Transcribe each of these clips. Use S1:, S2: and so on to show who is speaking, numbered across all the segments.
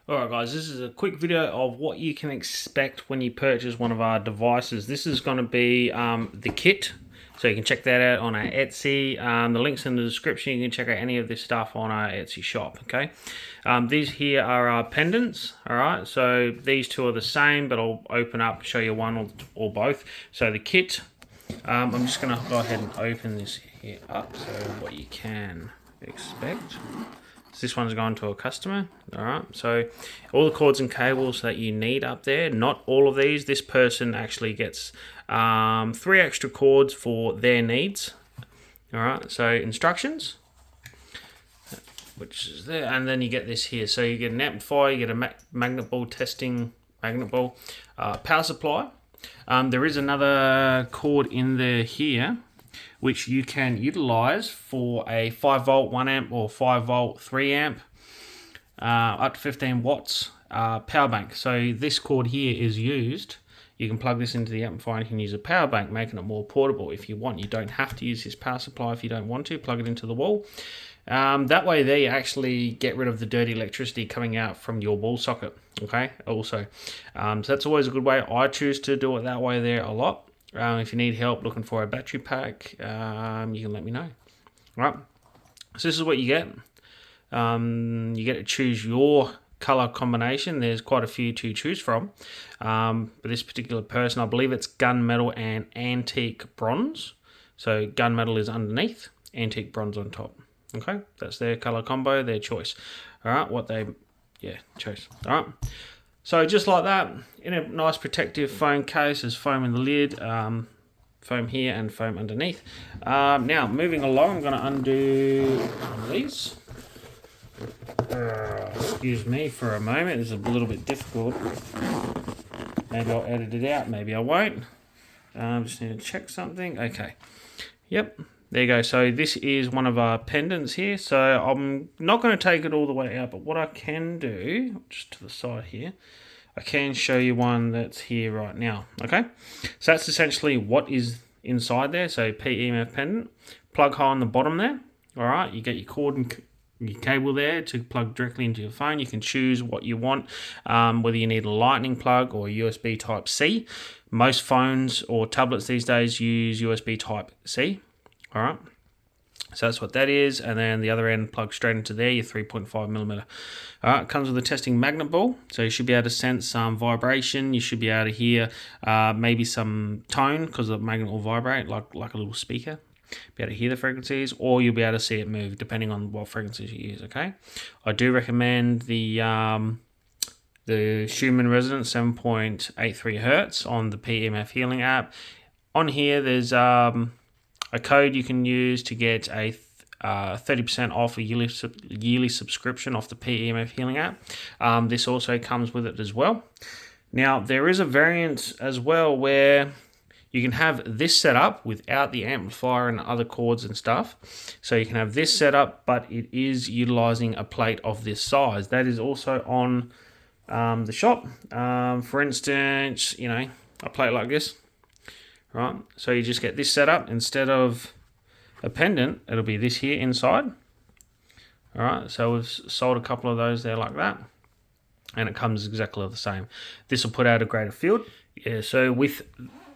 S1: Alright guys, this is a quick video of what you can expect when you purchase one of our devices. This is going to be the kit, so you can check that out on our Etsy. The link's in the description. You can check out any of this stuff on our Etsy shop, okay? These here are our pendants, alright? So these two are the same, but I'll open up, show you one or both. So the kit, I'm just going to go ahead and open this here up, so what you can expect. This one's going to a customer. All right, so all the cords and cables that you need up there, not all of these. This person actually gets 3 extra cords for their needs. All right, so instructions, which is there, and then you get this here. So you get an amplifier, you get a magnet ball testing, magnet ball, power supply. There is another cord in there here, which you can utilize for a 5 volt 1 amp or 5 volt 3 amp up to 15 watts power bank. So this cord here is used. You can plug this into the amplifier and you can use a power bank, making it more portable if you want. You don't have to use this power supply if you don't want to. Plug it into the wall. That way there you actually get rid of the dirty electricity coming out from your wall socket. Okay, also. So that's always a good way. I choose to do it that way there a lot. If you need help looking for a battery pack, you can let me know. All right, so this is what you get. You get to choose your color combination. There's quite a few to choose from. But this particular person, I believe it's gunmetal and antique bronze. So gunmetal is underneath, antique bronze on top. Okay, that's their color combo, their choice. All right, what they chose. All right. So just like that, in a nice protective foam case, there's foam in the lid, foam here and foam underneath. Now, moving along, I'm going to undo one of these. Excuse me for a moment, it's a little bit difficult. Maybe I'll edit it out, maybe I won't. Just need to check something. Okay, yep. There you go. So this is one of our pendants here. So I'm not going to take it all the way out, but what I can do, just to the side here, I can show you one that's here right now. Okay, so that's essentially what is inside there. So PEMF pendant, plug hole in the bottom there. All right, you get your cord and your cable there to plug directly into your phone. You can choose what you want, whether you need a lightning plug or USB type C. Most phones or tablets these days use USB type C. All right, so that's what that is, and then the other end plugs straight into there, your 3.5mm. All right, it comes with a testing magnet ball, so you should be able to sense some vibration. You should be able to hear maybe some tone, because the magnet will vibrate like a little speaker. Be able to hear the frequencies, or you'll be able to see it move depending on what frequencies you use. Okay, I do recommend the Schumann resonance 7.83 Hertz on the PEMF Healing app. On here, there's a code you can use to get a 30% off a yearly subscription off the PEMF Healing app. This also comes with it as well. Now, there is a variant as well where you can have this set up without the amplifier and other cords and stuff. So you can have this set up, but it is utilizing a plate of this size. That is also on the shop. For instance, a plate like this. Right, so you just get this set up. Instead of a pendant, it'll be this here inside. All right, so we've sold a couple of those there like that, and it comes exactly the same. This will put out a greater field. Yeah, so with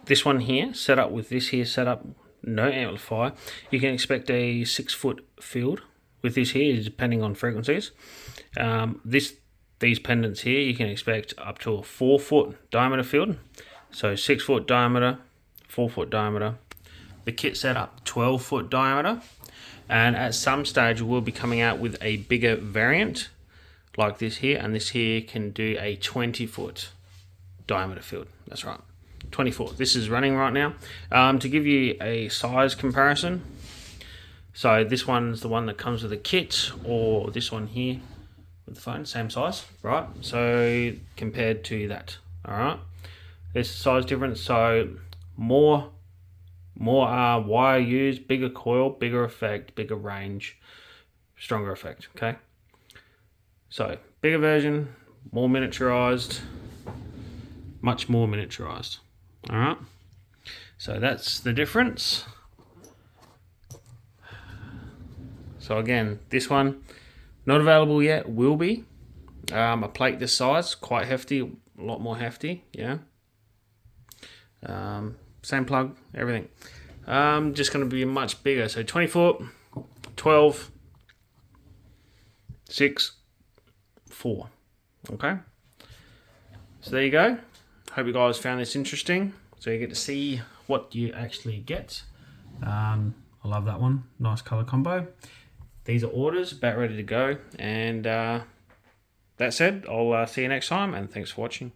S1: this one here, set up with this here set up, no amplifier, you can expect a 6-foot field with this here, depending on frequencies. These pendants here, you can expect up to a 4-foot diameter field. So 6-foot diameter, 4-foot diameter. The kit set up 12-foot diameter, and at some stage we'll be coming out with a bigger variant like this here, and this here can do a 20-foot diameter field. That's right, 24. This is running right now. To give you a size comparison, so this one's the one that comes with a kit, or this one here with the phone, same size, right? So compared to that, all right, there's a size difference. So more wire used, bigger coil, bigger effect, bigger range, stronger effect. Okay, so bigger version, more miniaturized, much more miniaturized. All right, so that's the difference. So again, this one not available yet, will be. A plate this size, quite hefty, a lot more hefty, yeah. Same plug, everything. Just going to be much bigger. So 20 foot, 12, 6, 4. Okay. So there you go. Hope you guys found this interesting. So you get to see what you actually get. I love that one. Nice color combo. These are orders, about ready to go. And that said, I'll see you next time, and thanks for watching.